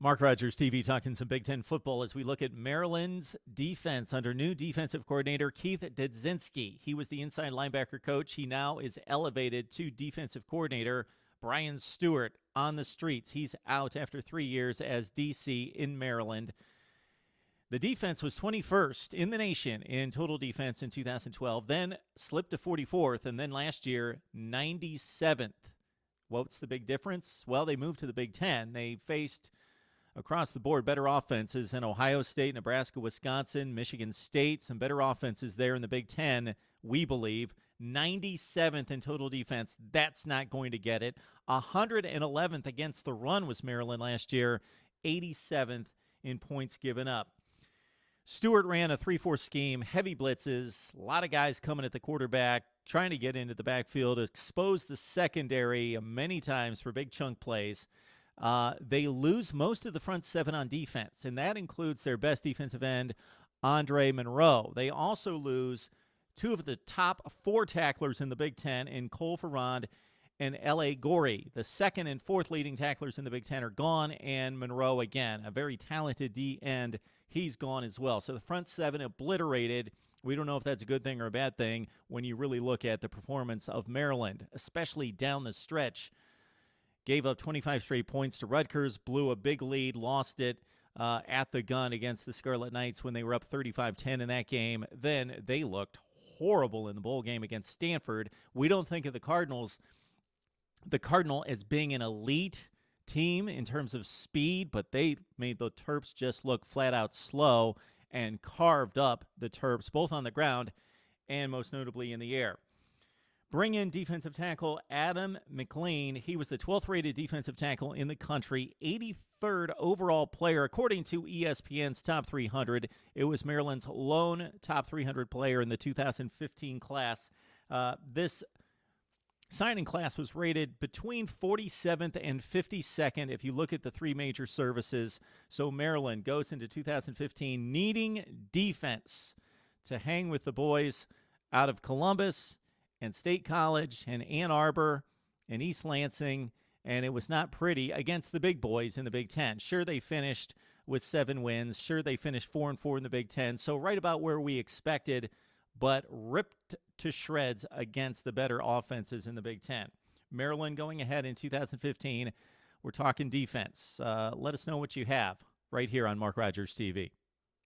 Mark Rogers TV talking some Big Ten football as we look at Maryland's defense under new defensive coordinator Keith Dudzinski. He was the inside linebacker coach. He now is elevated to defensive coordinator. Brian Stewart on the streets. He's out after 3 years as DC in Maryland. The defense was 21st in the nation in total defense in 2012, then slipped to 44th, and then last year, 97th. What's the big difference? Well, they moved to the Big Ten. They faced across the board better offenses in Ohio State, Nebraska, Wisconsin, Michigan State. Some better offenses there in the Big Ten, we believe. 97th in total defense. That's not going to get it. 111th against the run was Maryland last year. 87th in points given up. Stewart ran a 3-4 scheme, heavy blitzes, a lot of guys coming at the quarterback, trying to get into the backfield, expose the secondary many times for big chunk plays. They lose most of the front seven on defense, and that includes their best defensive end, Andre Monroe. They also lose two of the top 4 tacklers in the Big Ten in Farrand and Goree. The second and fourth leading tacklers in the Big Ten are gone, and Monroe, again, a very talented D end, he's gone as well. So the front seven obliterated. We don't know if that's a good thing or a bad thing when you really look at the performance of Maryland, especially down the stretch. Gave up 25 straight points to Rutgers, blew a big lead, lost it at the gun against the Scarlet Knights when they were up 35-10 in that game. Then they looked horrible in the bowl game against Stanford. We don't think of the Cardinal as being an elite team in terms of speed, but they made the Terps just look flat out slow and carved up the Terps both on the ground and most notably in the air. Bring in defensive tackle Adam McLean. He was the 12th rated defensive tackle in the country, 83rd overall player according to ESPN's Top 300. It was Maryland's lone Top 300 player in the 2015 class. This signing class was rated between 47th and 52nd if you look at the 3 major services. So Maryland goes into 2015 needing defense to hang with the boys out of Columbus and State College and Ann Arbor and East Lansing, and it was not pretty against the big boys in the Big Ten. Sure, they finished with 7 wins. Sure, they finished 4-4 in the Big Ten, so right about where we expected, but ripped to shreds against the better offenses in the Big Ten. Maryland going ahead in 2015. We're talking defense. Let us know what you have right here on Mark Rogers TV.